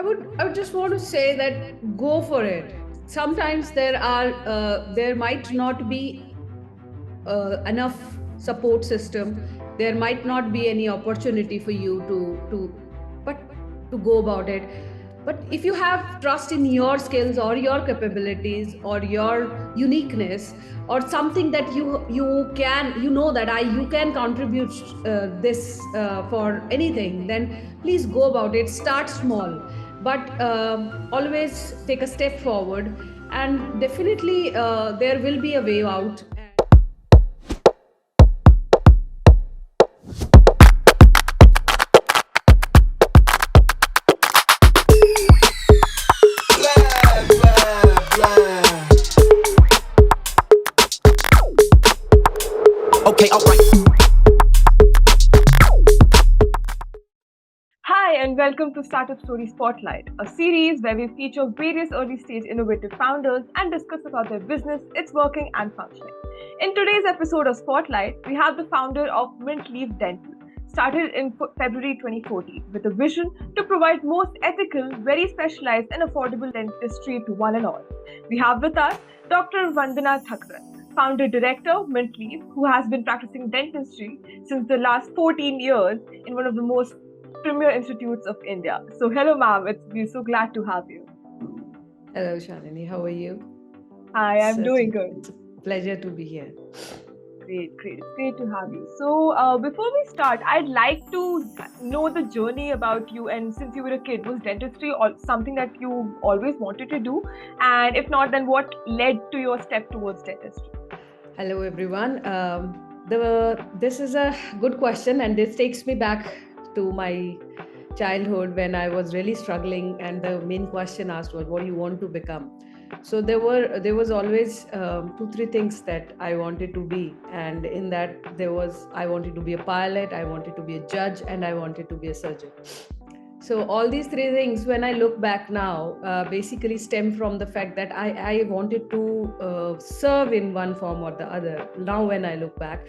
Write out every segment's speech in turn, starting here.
would just want to say that go for it. Sometimes there might not be enough support system. There might not be any opportunity for you but to go about it. But if you have trust in your skills or your capabilities or your uniqueness or something that you can, that you can contribute this for anything, then please go about it. Start small, but always take a step forward, and definitely there will be a way out. Okay, alright. Hi, and welcome to Startup Story Spotlight, a series where we feature various early stage innovative founders and discuss about their business, its working and functioning. In today's episode of Spotlight, we have the founder of Mint Leaf Dental, started in February 2014 with a vision to provide most ethical, very specialized and affordable dentistry to one and all. We have with us Dr. Vandana Tharkran, founder director of Mint Leaf, who has been practicing dentistry since the last 14 years in one of the most premier institutes of India. So hello ma'am, we're so glad to have you. Hello Shalini, how are you? Hi, I'm doing good. It's a pleasure to be here. Great. It's great to have you. So before we start, I'd like to know the journey about you, and since you were a kid, was dentistry something that you always wanted to do? And if not, then what led to your step towards dentistry? Hello everyone. This is a good question, and this takes me back to my childhood when I was really struggling, and the main question asked was, what do you want to become? So there was always 2-3 things that I wanted to be, and in that I wanted to be a pilot, I wanted to be a judge, and I wanted to be a surgeon. So all these 3 things, when I look back now, basically stem from the fact that I wanted to serve in one form or the other, now when I look back.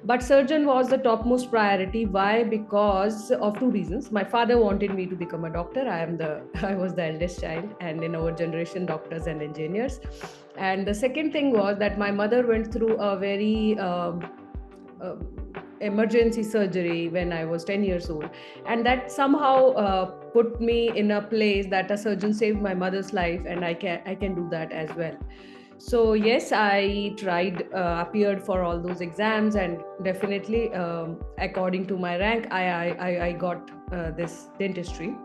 But surgeon was the topmost priority. Why? Because of 2 reasons. My father wanted me to become a doctor. I was the eldest child, and in our generation, doctors and engineers. And the second thing was that my mother went through a very emergency surgery when I was 10 years old, and that somehow put me in a place that a surgeon saved my mother's life, and I can do that as well. So yes, I appeared for all those exams, and definitely according to my rank, I got this dentistry.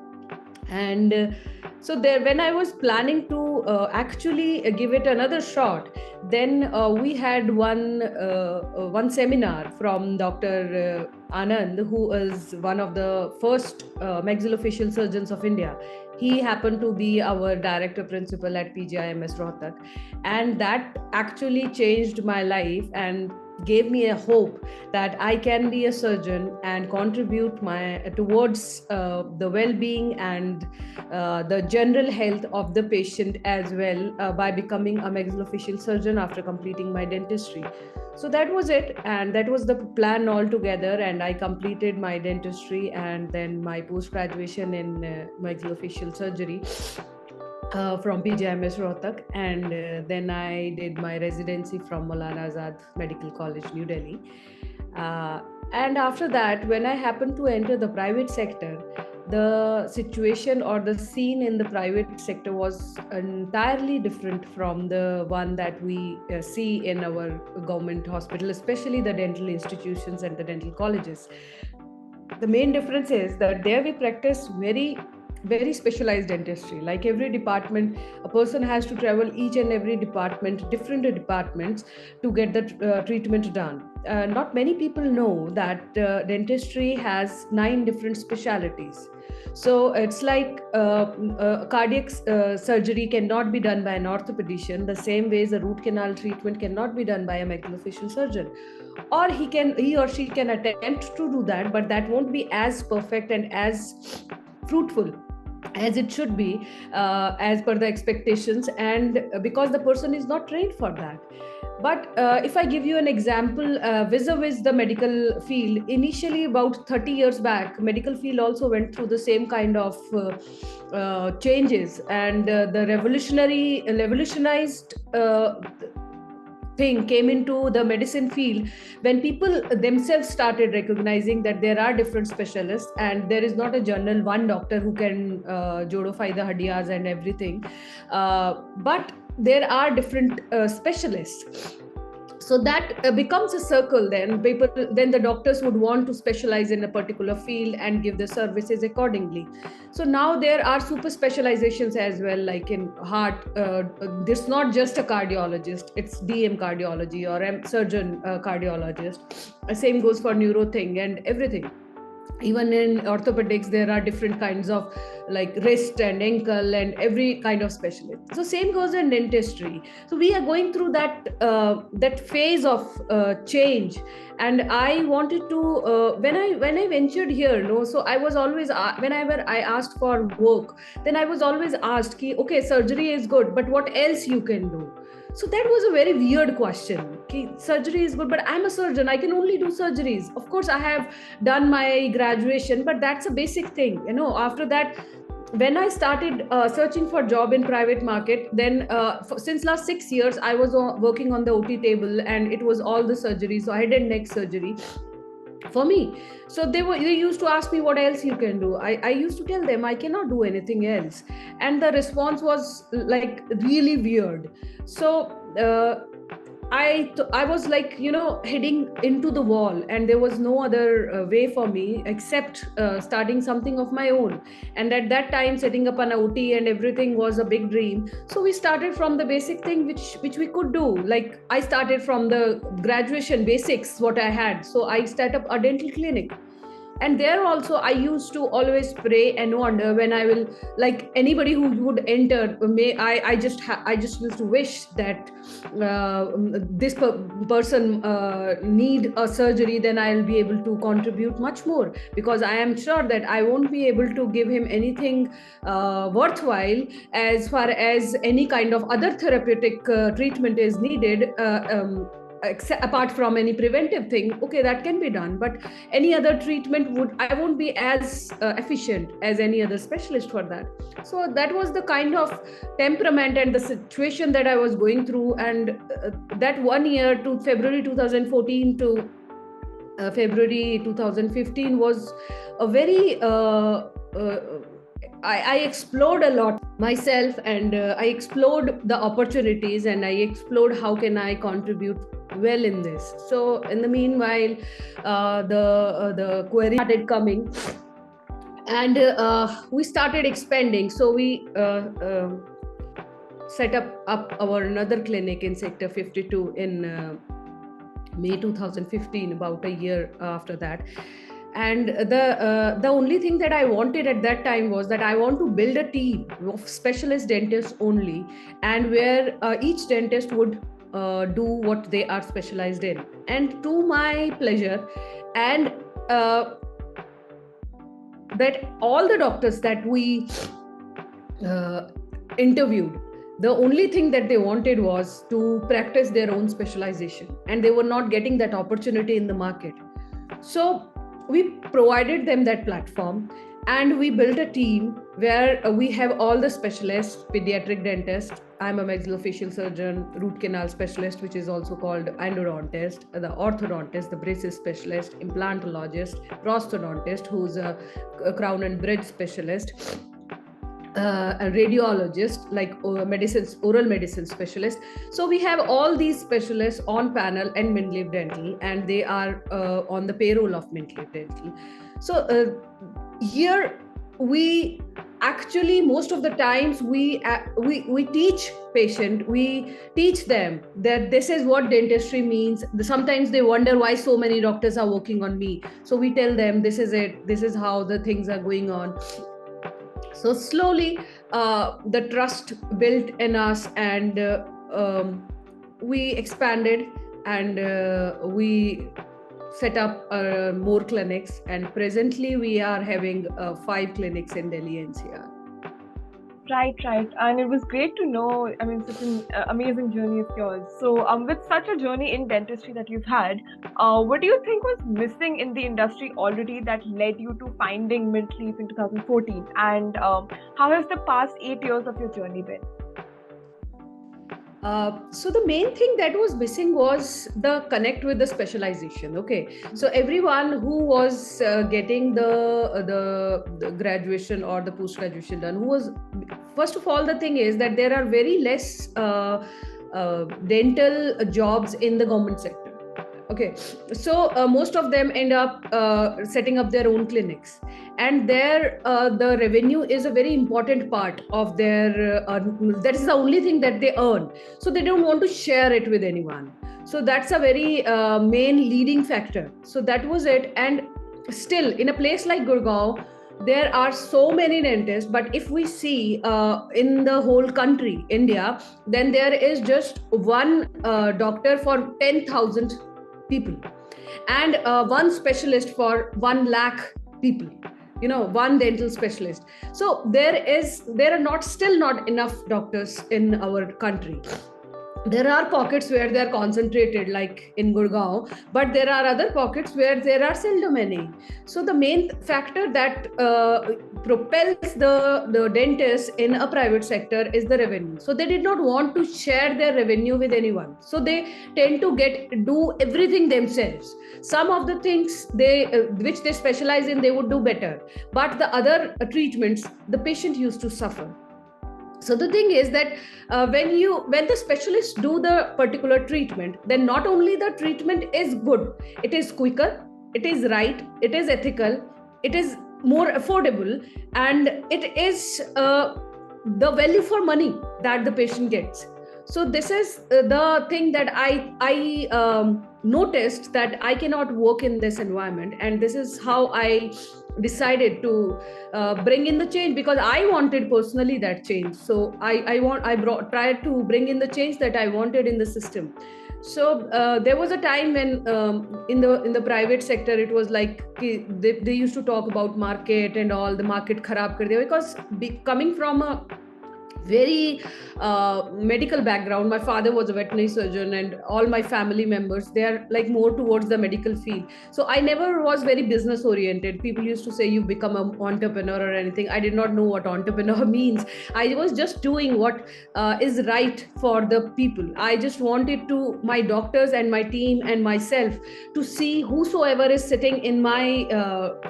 And so there, when I was planning to actually give it another shot, then we had one seminar from Dr. Anand, who is one of the first maxillofacial surgeons of India. He happened to be our director principal at PGIMS Rohtak, and that actually changed my life and gave me a hope that I can be a surgeon and contribute towards the well-being and the general health of the patient as well, by becoming a maxillofacial surgeon after completing my dentistry. So that was it, and that was the plan altogether, and I completed my dentistry and then my post-graduation in maxillofacial surgery from PGIMS Rohtak, and then I did my residency from Maulana Azad Medical College, New Delhi. And after that, when I happened to enter the private sector, the situation or the scene in the private sector was entirely different from the one that we see in our government hospital, especially the dental institutions and the dental colleges. The main difference is that there we practice very specialized dentistry. Like every department, a person has to travel each and every department, different departments, to get the treatment done. Not many people know that dentistry has 9 different specialities. So it's like cardiac surgery cannot be done by an orthopedician, the same way as a root canal treatment cannot be done by a maxillofacial surgeon. Or he or she can attempt to do that, but that won't be as perfect and as fruitful as it should be, as per the expectations, and because the person is not trained for that. But if I give you an example, vis-a-vis the medical field, initially about 30 years back, medical field also went through the same kind of changes, and the revolutionized thing came into the medicine field when people themselves started recognizing that there are different specialists, and there is not a general one doctor who can jodify the hadiyas and everything, but there are different specialists. So that becomes a circle. Then the doctors would want to specialize in a particular field and give the services accordingly. So now there are super specializations as well, like in heart, there's not just a cardiologist, it's DM cardiology or surgeon cardiologist. Same goes for neuro thing and everything. Even in orthopedics there are different kinds of, like wrist and ankle and every kind of specialist. So same goes in dentistry. So we are going through that phase of change. And I wanted to, when I ventured here, no, so I was always, whenever I asked for work, then I was always asked ki, okay, surgery is good, but what else you can do? So that was a very weird question. Surgery is good, but I'm a surgeon, I can only do surgeries. Of course I have done my graduation, but that's a basic thing, after that, when I started searching for job in private market, then since last 6 years I was working on the OT table, and it was all the surgery, so head and neck surgery for me. So they used to ask me, what else you can do? I used to tell them I cannot do anything else, and the response was like really weird. So I was like, heading into the wall, and there was no other way for me except starting something of my own. And at that time, setting up an OT and everything was a big dream. So we started from the basic thing which we could do. Like I started from the graduation basics, what I had. So I set up a dental clinic. And there also I used to always pray and wonder when I will, like anybody who would enter, I just used to wish that this person need a surgery, then I'll be able to contribute much more, because I am sure that I won't be able to give him anything worthwhile as far as any kind of other therapeutic treatment is needed. Apart from any preventive thing, okay, that can be done, but any other treatment I won't be as efficient as any other specialist for that. So that was the kind of temperament and the situation that I was going through. And that 1 year, to February 2014 to February 2015, was a very I explored a lot myself, and I explored the opportunities, and I explored how can I contribute well in this. So in the meanwhile, the query started coming, and we started expanding. So we set up our another clinic in Sector 52 in May 2015, about a year after that. And the only thing that I wanted at that time was that I want to build a team of specialist dentists only, and where each dentist would do what they are specialized in. And to my pleasure, and that all the doctors that we interviewed, the only thing that they wanted was to practice their own specialization, and they were not getting that opportunity in the market. So we provided them that platform, and we built a team where we have all the specialists: pediatric dentist, I'm a maxillofacial surgeon, root canal specialist, which is also called endodontist, the orthodontist, the braces specialist, implantologist, prosthodontist, who's a crown and bridge specialist, a radiologist, like oral medicine specialist. So we have all these specialists on panel and Mintleaf Dental, and they are on the payroll of Mintleaf Dental. So here we actually, most of the times we teach patient, we teach them that this is what dentistry means. Sometimes they wonder why so many doctors are working on me. So we tell them this is it, this is how the things are going on. So slowly the trust built in us, and we expanded, and we set up more clinics, and presently we are having 5 clinics in Delhi NCR. Right, right. And it was great to know, I mean, such an amazing journey of yours. So, with such a journey in dentistry that you've had, what do you think was missing in the industry already that led you to finding Mint Leaf in 2014? And how has the past 8 years of your journey been? So the main thing that was missing was the connect with the specialization. Okay, so everyone who was getting the graduation or the post graduation done, who was, first of all, the thing is that there are very less dental jobs in the government sector. Okay, so most of them end up setting up their own clinics, and there the revenue is a very important part of their that is the only thing that they earn, so they don't want to share it with anyone. So that's a very main leading factor. So that was it. And still, in a place like Gurgaon, there are so many dentists, but if we see in the whole country, India, then there is just one doctor for 10,000 people, and one specialist for 1 lakh people, one dental specialist. So there are still not enough doctors in our country. There are pockets where they are concentrated, like in Gurgaon, but there are other pockets where there are seldom any. So the main factor that propels the dentists in a private sector is the revenue. So they did not want to share their revenue with anyone. So they tend to do everything themselves. Some of the things which they specialize in, they would do better, but the other treatments, the patient used to suffer. So the thing is that when the specialists do the particular treatment, then not only the treatment is good, it is quicker, it is right, it is ethical, it is more affordable, and it is the value for money that the patient gets. So this is the thing that I noticed, that I cannot work in this environment, and this is how I decided to bring in the change, because I wanted personally that change. So I tried to bring in the change that I wanted in the system. So there was a time when in the private sector, it was like they used to talk about market and all, the market kharab kar diya, because coming from a very medical background. My father was a veterinary surgeon, and all my family members, they are like more towards the medical field. So I never was very business oriented. People used to say you become an entrepreneur or anything. I did not know what entrepreneur means. I was just doing what is right for the people. I just wanted to, my doctors and my team and myself, to see whosoever is sitting in my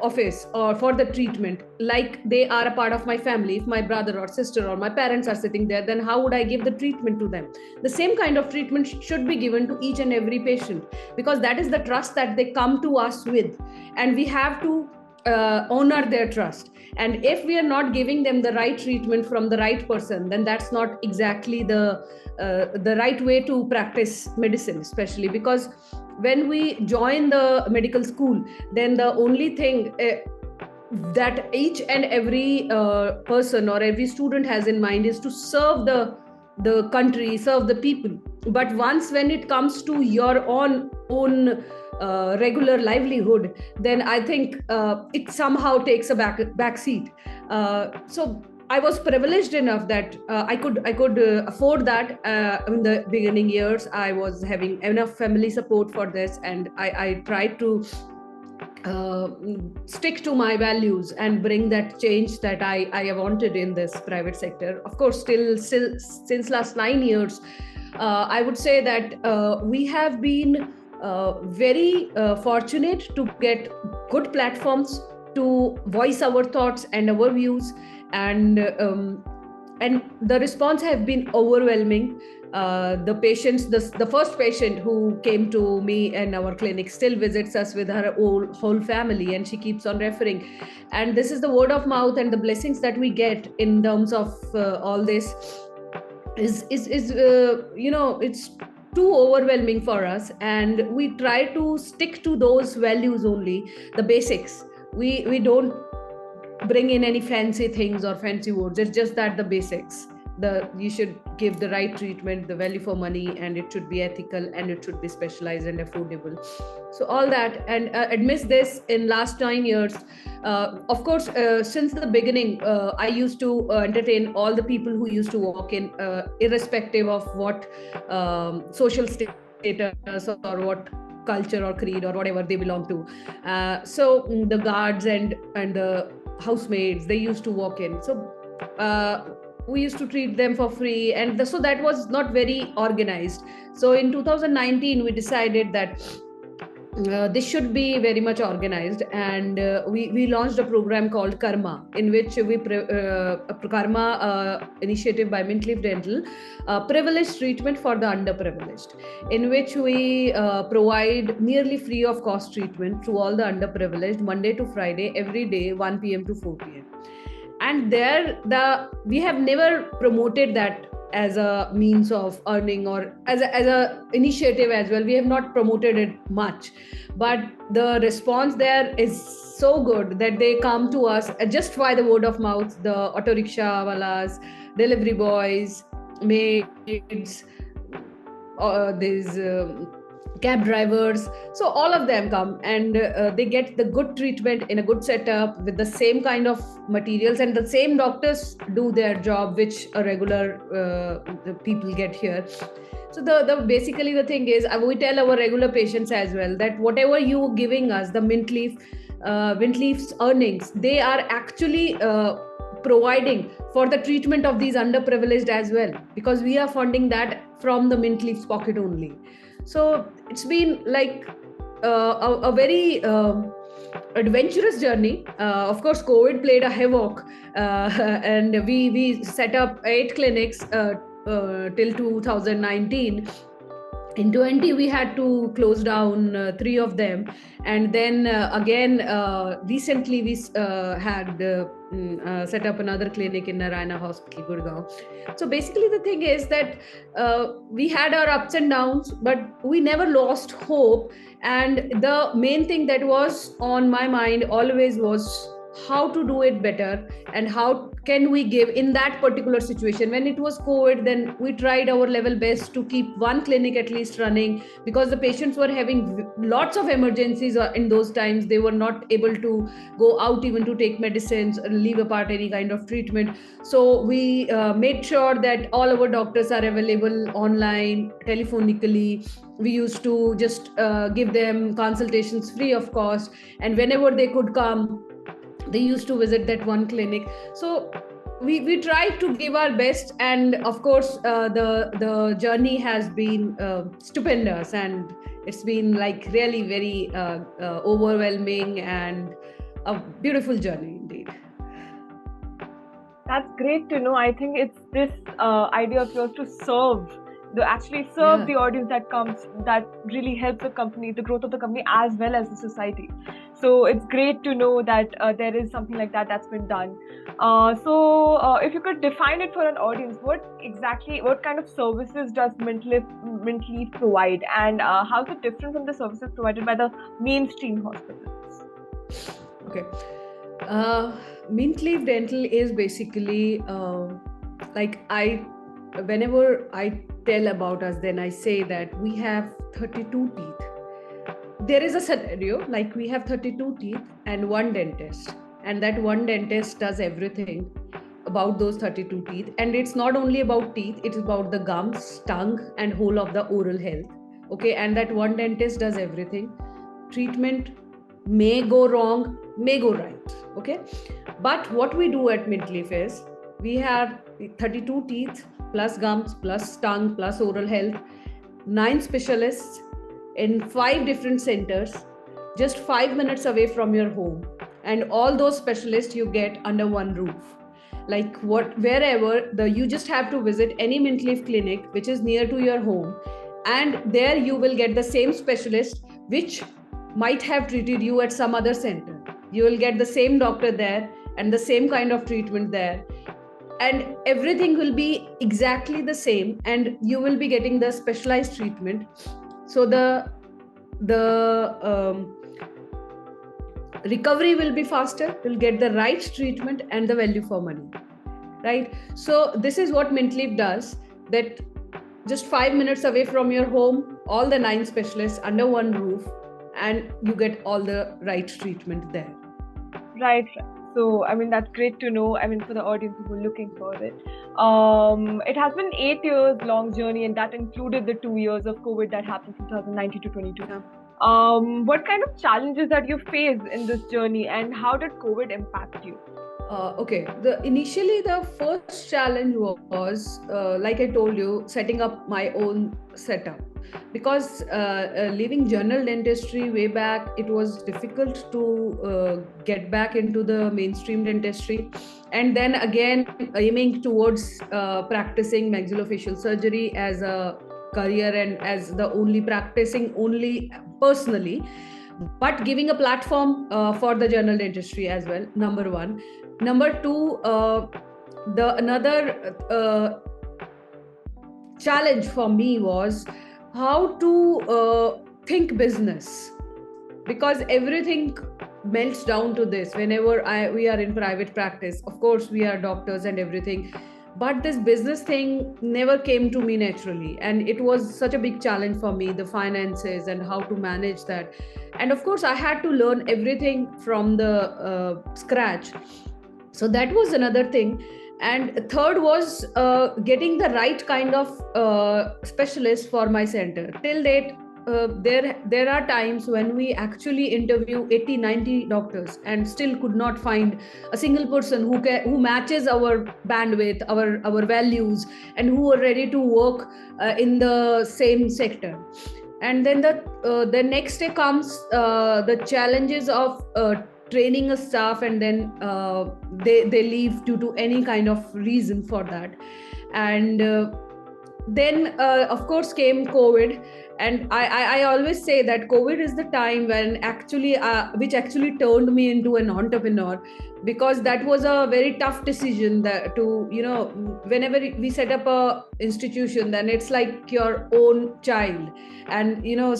office or for the treatment, like they are a part of my family. If my brother or sister or my parents are sitting there, then how would I give the treatment to them? The same kind of treatment should be given to each and every patient, because that is the trust that they come to us with, and we have to honor their trust. And if we are not giving them the right treatment from the right person, then that's not exactly the right way to practice medicine, especially because when we join the medical school, then the only thing that each and every person or every student has in mind is to serve the country, serve the people. But once when it comes to your own regular livelihood, then I think it somehow takes a back seat. So I was privileged enough that I could afford that. In the beginning years, I was having enough family support for this, and I tried to stick to my values and bring that change that I wanted in this private sector. Of course, still since last 9 years, I would say that we have been very fortunate to get good platforms to voice our thoughts and our views, and the response have been overwhelming. The patients, the first patient who came to me and our clinic still visits us with her whole family, and she keeps on referring. And this is the word of mouth and the blessings that we get in terms of all this is it's too overwhelming for us, and we try to stick to those values only, the basics. We don't bring in any fancy things or fancy words. It's just that the basics. you should give the right treatment, the value for money, and it should be ethical, and it should be specialized and affordable. So all that, and amidst this, in last 9 years, of course, since the beginning, I used to entertain all the people who used to walk in, irrespective of what social status or what culture or creed or whatever they belong to. The guards and the housemaids, they used to walk in. So we used to treat them for free, and so that was not very organized. So in 2019 we decided that this should be very much organized, and we launched a program called Karma, in which Karma initiative by Mintleaf Dental, privileged treatment for the underprivileged, in which we provide nearly free of cost treatment to all the underprivileged, Monday to Friday, every day, 1 p.m. to 4 p.m. And we have never promoted that as a means of earning or as a initiative as well. We have not promoted it much, but the response there is so good that they come to us just by the word of mouth. The auto rickshaw walas, delivery boys, maids, these cab drivers, so all of them come, and they get the good treatment in a good setup with the same kind of materials, and the same doctors do their job which a regular the people get here. So the basically the thing is, we tell our regular patients as well that whatever you giving us, the Mintleaf's earnings, they are actually providing for the treatment of these underprivileged as well, because we are funding that from the Mintleaf's pocket only. So it's been like a very adventurous journey. Of course, COVID played a havoc, and we set up 8 clinics till 2019. In 20, we had to close down 3 of them. And then again, recently we had set up another clinic in Narayana Hospital, Gurgaon. So basically the thing is that we had our ups and downs, but we never lost hope. And the main thing that was on my mind always was how to do it better, and how can we give in that particular situation. When it was COVID, then we tried our level best to keep 1 clinic at least running, because the patients were having lots of emergencies in those times. They were not able to go out even to take medicines or leave apart any kind of treatment. So we made sure that all our doctors are available online, telephonically. We used to just give them consultations free of cost, and whenever they could come, they used to visit that 1 clinic. So we tried to give our best, and of course the journey has been stupendous, and it's been like really very overwhelming and a beautiful journey indeed. That's great to know. I think it's this idea of yours to serve the audience that really helps the company, the growth of the company as well as the society. So it's great to know that there is something like that that's been done. So if you could define it for an audience, what kind of services does Mintleaf provide, and how is it different from the services provided by the mainstream hospitals? Okay. Mintleaf Dental is basically whenever I tell about us, then I say that we have 32 teeth. There is a scenario like we have 32 teeth and 1 dentist, and that 1 dentist does everything about those 32 teeth. And it's not only about teeth, it's about the gums, tongue, and whole of the oral health. Okay, and that 1 dentist does everything. Treatment may go wrong, may go right. Okay, but what we do at Mintleaf is we have 32 teeth plus gums plus tongue plus oral health, 9 specialists in 5 different centers, just 5 minutes away from your home, and all those specialists you get under 1 roof. Like wherever you just have to visit any Mintleaf clinic which is near to your home, and there you will get the same specialist which might have treated you at some other center. You will get the same doctor there and the same kind of treatment there, and everything will be exactly the same, and you will be getting the specialized treatment. So the recovery will be faster, you'll get the right treatment and the value for money, right? So this is what Mintleaf does, that just 5 minutes away from your home, all the 9 specialists under one roof, and you get all the right treatment there. Right. So, I mean, that's great to know. I mean, for the audience who are looking for it. It has been 8 years long journey, and that included the 2 years of COVID that happened from 2019 to 22. Yeah. What kind of challenges that you faced in this journey, and how did COVID impact you? Okay. Initially the first challenge was, like I told you, setting up my own setup, because leaving general dentistry way back, it was difficult to get back into the mainstream dentistry, and then again aiming towards practicing maxillofacial surgery as a career and as the only practicing only personally, but giving a platform for the general dentistry as well, number one. Number two, the another challenge for me was how to think business, because everything melts down to this. Whenever we are in private practice, of course we are doctors and everything, but this business thing never came to me naturally, and it was such a big challenge for me, the finances and how to manage that. And of course I had to learn everything from the scratch. So that was another thing. And third was getting the right kind of specialist for my center. Till date, there are times when we actually interview 80-90 doctors and still could not find a single person who matches our bandwidth, our values, and who are ready to work in the same sector. And then the next day comes the challenges of training a staff, and then they leave due to any kind of reason for that. And then of course came COVID, and I always say that COVID is the time when actually which actually turned me into an entrepreneur, because that was a very tough decision that to, you know, whenever we set up a institution, then it's like your own child, and you know,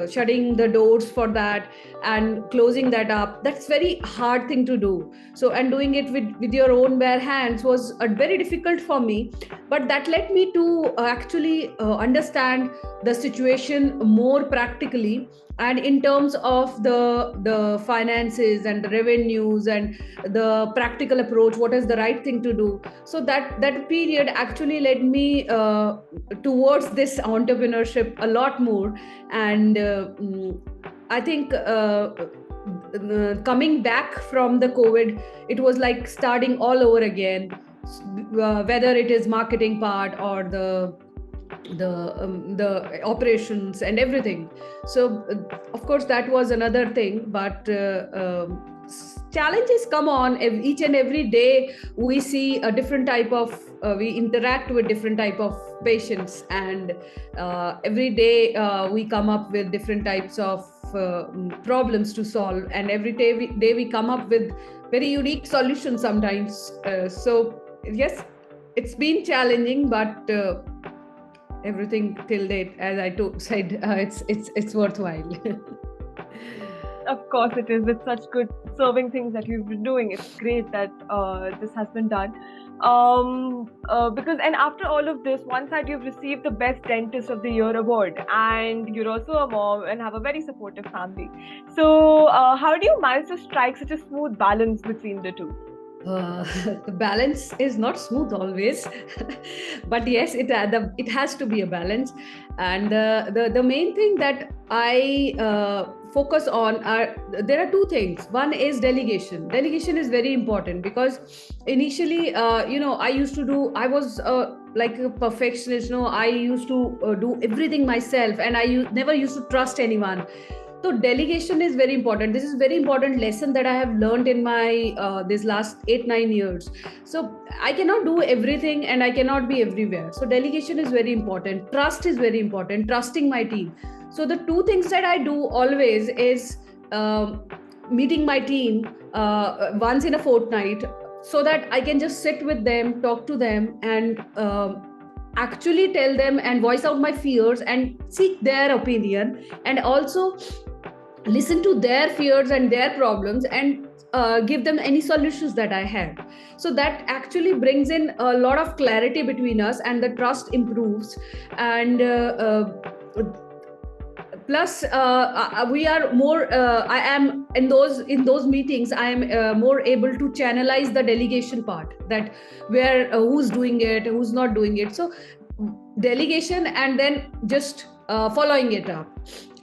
shutting the doors for that and closing that up, that's very hard thing to do. So, and doing it with your own bare hands was very difficult for me, but that led me to actually understand the situation more practically, and in terms of the finances and the revenues and the practical approach, what is the right thing to do. So that period actually led me towards this entrepreneurship a lot more. And I think coming back from the COVID, it was like starting all over again, whether it is marketing part or the operations and everything. So of course that was another thing, but challenges come on each and every day. We see a different type of we interact with different type of patients, and every day we come up with different types of problems to solve, and every day we come up with very unique solutions sometimes. So yes, it's been challenging, but everything till date, as I said, it's worthwhile. Of course it is. With such good serving things that you've been doing, it's great that this has been done. Because, and after all of this, one side you've received the Best Dentist of the Year award, and you're also a mom and have a very supportive family. So how do you manage to strike such a smooth balance between the two? The balance is not smooth always, but yes, it has to be a balance. And the main thing that I focus on there are two things. One is delegation. Delegation is very important, because initially I was like a perfectionist. I used to do everything myself, and I never used to trust anyone. So delegation is very important. This is a very important lesson that I have learned in my this last 8-9 years. So I cannot do everything and I cannot be everywhere. So delegation is very important. Trust is very important. Trusting my team. So the two things that I do always is meeting my team once in a fortnight, so that I can just sit with them, talk to them, and actually tell them and voice out my fears and seek their opinion, and also listen to their fears and their problems, and give them any solutions that I have. So that actually brings in a lot of clarity between us, and the trust improves. And plus we are more I am in those meetings, I am more able to channelize the delegation part, that where who's doing it, who's not doing it. So delegation, and then just following it up.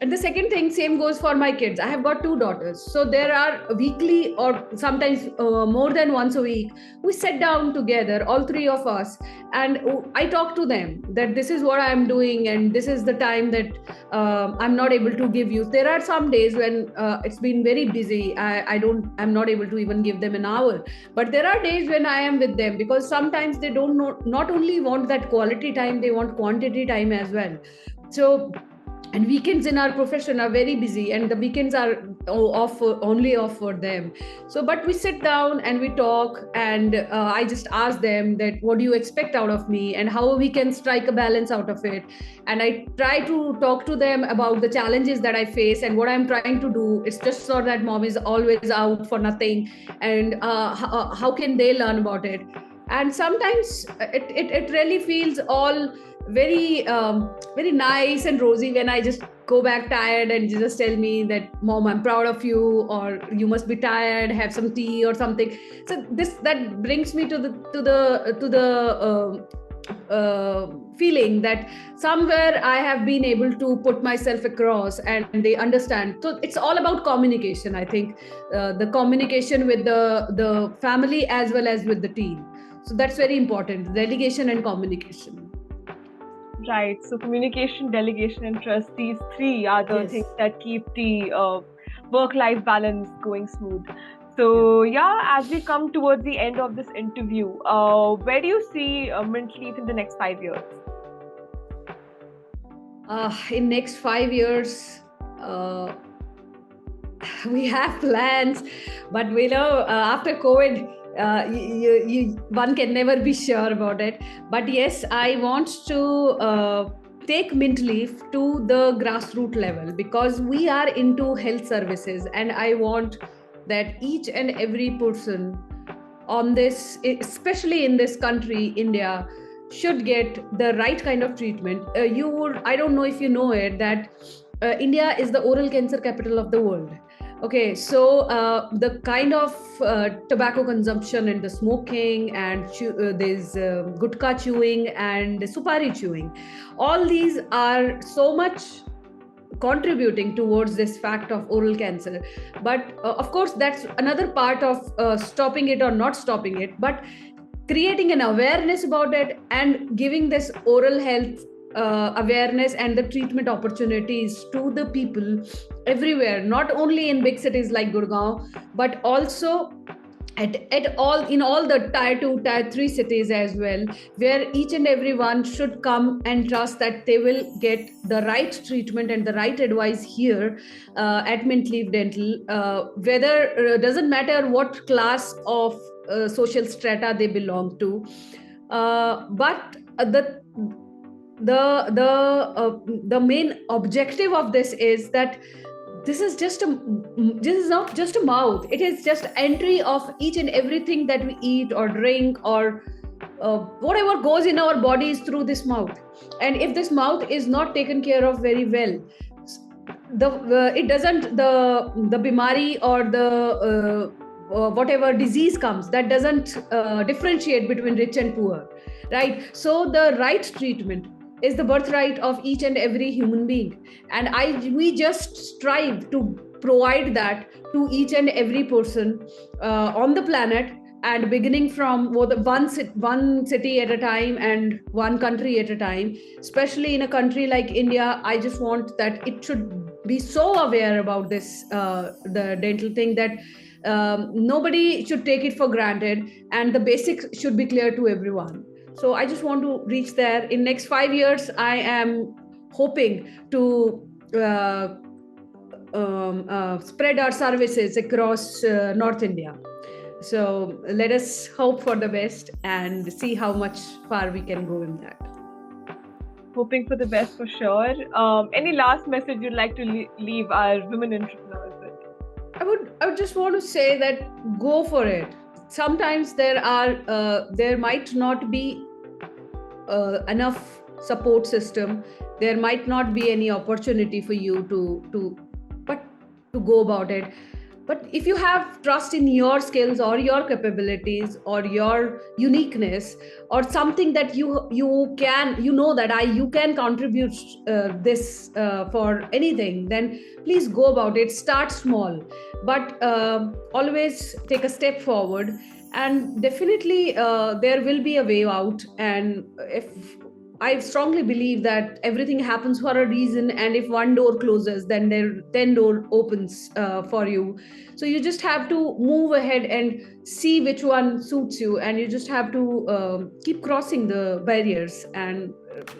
And the second thing, same goes for my kids. I have got two daughters, so there are weekly or sometimes more than once a week, we sit down together, all three of us, and I talk to them that this is what I'm doing, and this is the time that I'm not able to give you. There are some days when it's been very busy, I'm not able to even give them an hour. But there are days when I am with them, because sometimes they don't know, not only want that quality time, they want quantity time as well. So, and weekends in our profession are very busy, and the weekends are only off for them. So but we sit down and we talk, and I just ask them that what do you expect out of me, and how we can strike a balance out of it. And I try to talk to them about the challenges that I face and what I'm trying to do. It's just so that mom is always out for nothing, and how can they learn about it. And sometimes it really feels all very nice and rosy when I just go back tired, and you just tell me that mom, I'm proud of you, or you must be tired, have some tea or something. So that brings me to the feeling that somewhere I have been able to put myself across, and they understand. So it's all about communication, I think, the communication with the family as well as with the team. So that's very important, delegation and communication. Right. So communication, delegation, and trust, these three are the Yes. things that keep the work-life balance going smooth. So yeah, as we come towards the end of this interview, where do you see Mint Leaf in the next 5 years? In next 5 years, we have plans, but we know after COVID, one can never be sure about it. But yes, I want to take Mint Leaf to the grassroots level, because we are into health services, and I want that each and every person on this, especially in this country, India, should get the right kind of treatment. I don't know if you know it, that India is the oral cancer capital of the world. Okay, so the kind of tobacco consumption and the smoking, and there's gutka chewing and supari chewing, all these are so much contributing towards this fact of oral cancer. But of course, that's another part of stopping it or not stopping it, but creating an awareness about it and giving this oral health awareness and the treatment opportunities to the people everywhere, not only in big cities like Gurgaon, but also at all, in all the tier 2, tier 3 cities as well, where each and everyone should come and trust that they will get the right treatment and the right advice here at Mint Leaf Dental. Whether doesn't matter what class of social strata they belong to, but the main objective of this is that this is not just a mouth, it is just entry of each and everything that we eat or drink, or whatever goes in our bodies through this mouth. And if this mouth is not taken care of very well, the bimari or the whatever disease comes, that doesn't differentiate between rich and poor, right? So the right treatment is the birthright of each and every human being, and we just strive to provide that to each and every person on the planet, and beginning from one city at a time and one country at a time. Especially in a country like India, I just want that it should be so aware about this the dental thing, that nobody should take it for granted, and the basics should be clear to everyone. So I just want to reach there. In next 5 years, I am hoping to spread our services across North India. So let us hope for the best and see how much far we can go in that. Hoping for the best for sure. Any last message you'd like to leave our women entrepreneurs with? I would just want to say that go for it. Sometimes there might not be enough support system. There might not be any opportunity for you but to go about it. But if you have trust in your skills or your capabilities or your uniqueness or something that you can, that you can contribute this for anything, then please go about it. Start small, but always take a step forward, and definitely there will be a way out. And if I strongly believe that everything happens for a reason, and if one door closes, then there 10 door opens for you. So you just have to move ahead and see which one suits you, and you just have to keep crossing the barriers. And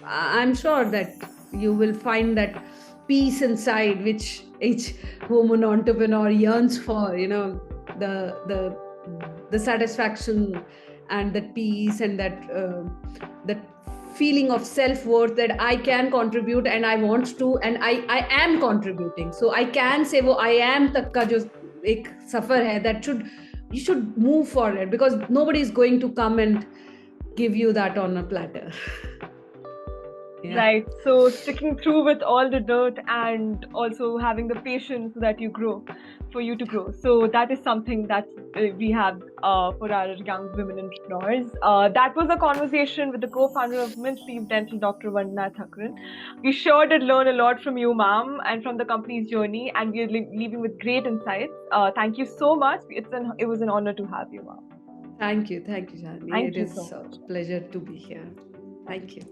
I'm sure that you will find that peace inside which each woman entrepreneur yearns for. The satisfaction and that peace and that feeling of self-worth, that I can contribute and I want to, and I am contributing. So I can say wo I am tak ka jo ek safar hai, that you should move forward, because nobody is going to come and give you that on a platter. Yeah. Right. So sticking through with all the dirt and also having the patience that you grow, for you to grow. So that is something that we have for our young women entrepreneurs. That was a conversation with the co-founder of Minstream Dental, Dr. Vandana Tharkran. We sure did learn a lot from you, ma'am, and from the company's journey, and we are leaving with great insights. Thank you so much. It was an honor to have you, ma'am. Thank you, Janvi. It is a pleasure to be here. Thank you.